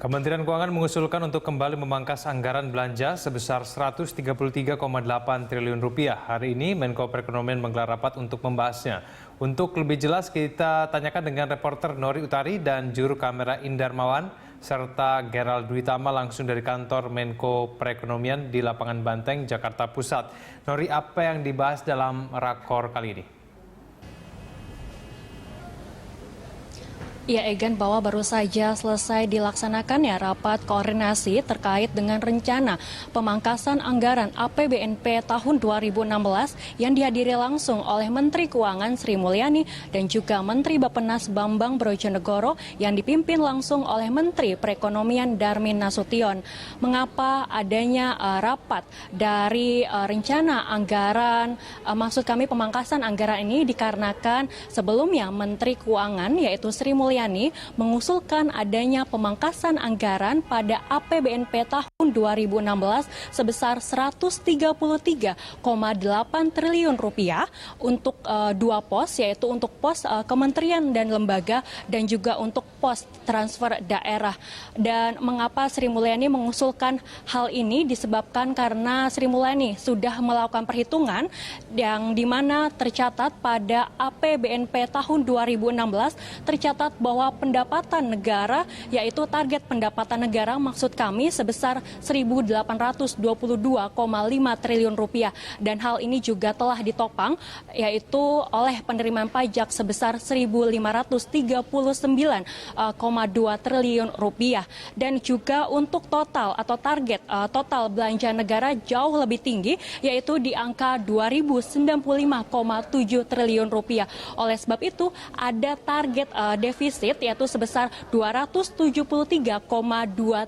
Kementerian Keuangan mengusulkan untuk kembali memangkas anggaran belanja sebesar 133,8 triliun rupiah. Hari ini Menko Perekonomian menggelar rapat untuk membahasnya. Untuk lebih jelas kita tanyakan dengan reporter Nori Utari dan juru kamera Indar Mawan serta Gerald Dwitama langsung dari kantor Menko Perekonomian di Lapangan Banteng, Jakarta Pusat. Nori, apa yang dibahas dalam rakor kali ini? Ya, Egan, bahwa baru saja selesai dilaksanakannya rapat koordinasi terkait dengan rencana pemangkasan anggaran APBNP tahun 2016 yang dihadiri langsung oleh Menteri Keuangan Sri Mulyani dan juga Menteri Bappenas Bambang Brojonegoro yang dipimpin langsung oleh Menteri Perekonomian Darmin Nasution. Mengapa adanya rapat dari rencana anggaran, maksud kami pemangkasan anggaran ini dikarenakan sebelumnya Menteri Keuangan yaitu Sri Mulyani mengusulkan adanya pemangkasan anggaran pada APBNP tahun 2016 sebesar 133,8 triliun rupiah untuk dua pos, yaitu untuk pos kementerian dan lembaga dan juga untuk pos transfer daerah. Dan mengapa Sri Mulyani mengusulkan hal ini disebabkan karena Sri Mulyani sudah melakukan perhitungan yang dimana tercatat pada APBNP tahun 2016 tercatat bahwa pendapatan negara, yaitu target pendapatan negara maksud kami sebesar 1.822,5 triliun rupiah. Dan hal ini juga telah ditopang yaitu oleh penerimaan pajak sebesar 1.539,2 triliun rupiah. Dan juga untuk total atau target total belanja negara jauh lebih tinggi yaitu di angka 2.095,7 triliun rupiah. Oleh sebab itu ada target defisit yaitu sebesar 273,2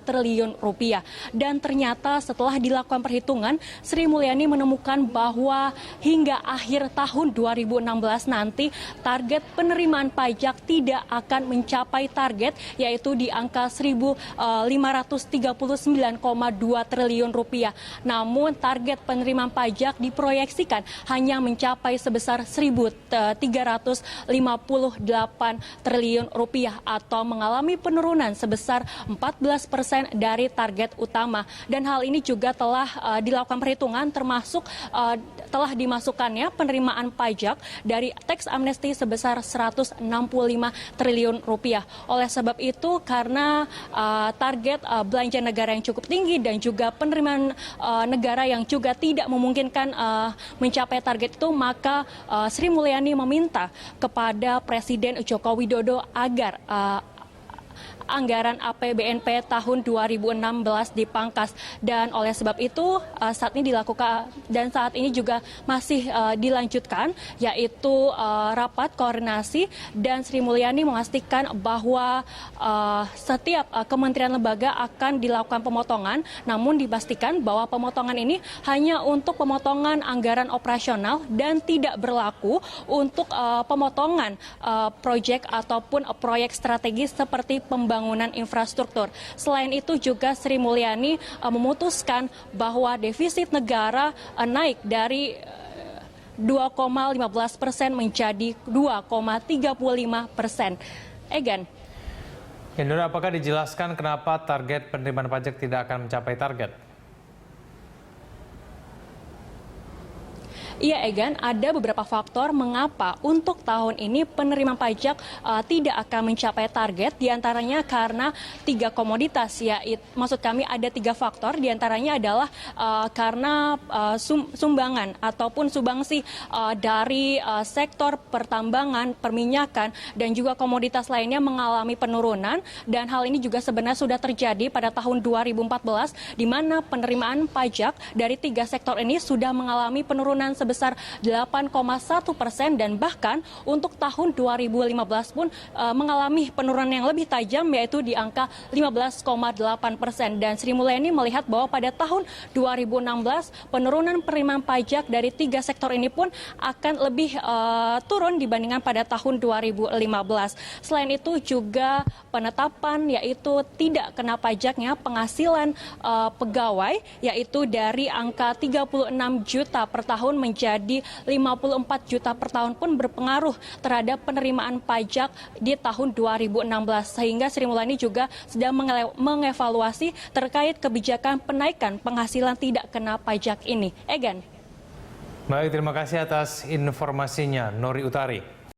triliun rupiah. Dan ternyata setelah dilakukan perhitungan, Sri Mulyani menemukan bahwa hingga akhir tahun 2016 nanti target penerimaan pajak tidak akan mencapai target yaitu di angka 1.539,2 triliun rupiah. Namun target penerimaan pajak diproyeksikan hanya mencapai sebesar 1.358 triliun rupiah atau mengalami penurunan sebesar 14% dari target utama. Dan hal ini juga telah dilakukan perhitungan termasuk telah dimasukkannya penerimaan pajak dari teks amnesti sebesar 165 triliun rupiah. Oleh sebab itu karena target belanja negara yang cukup tinggi dan juga penerimaan negara yang juga tidak memungkinkan mencapai target itu, maka Sri Mulyani meminta kepada Presiden Joko Widodo agar anggaran APBNP tahun 2016 dipangkas. Dan oleh sebab itu saat ini dilakukan dan saat ini juga masih dilanjutkan yaitu rapat koordinasi, dan Sri Mulyani memastikan bahwa setiap kementerian lembaga akan dilakukan pemotongan, namun dipastikan bahwa pemotongan ini hanya untuk pemotongan anggaran operasional dan tidak berlaku untuk pemotongan proyek ataupun proyek strategis seperti pembangunan infrastruktur. Selain itu juga Sri Mulyani memutuskan bahwa defisit negara naik dari 2,15% menjadi 2,35%. Egan. Nur, apakah dijelaskan kenapa target penerimaan pajak tidak akan mencapai target? Iya, Egan, ada beberapa faktor mengapa untuk tahun ini penerimaan pajak tidak akan mencapai target, diantaranya karena tiga komoditas, maksud kami ada tiga faktor, diantaranya adalah karena sumbangan ataupun sumbangsi dari sektor pertambangan, perminyakan, dan juga komoditas lainnya mengalami penurunan, dan hal ini juga sebenarnya sudah terjadi pada tahun 2014, di mana penerimaan pajak dari tiga sektor ini sudah mengalami penurunan sebesar 8,1%, dan bahkan untuk tahun 2015 pun mengalami penurunan yang lebih tajam yaitu di angka 15,8%. Dan Sri Mulyani melihat bahwa pada tahun 2016 penurunan penerimaan pajak dari tiga sektor ini pun akan lebih turun dibandingkan pada tahun 2015. Selain itu juga penetapan yaitu tidak kena pajaknya penghasilan pegawai yaitu dari angka 36 juta per tahun menjadi 54 juta per tahun pun berpengaruh terhadap penerimaan pajak di tahun 2016. Sehingga Sri Mulyani juga sedang mengevaluasi terkait kebijakan penaikan penghasilan tidak kena pajak ini. Egan. Baik, terima kasih atas informasinya, Nori Utari.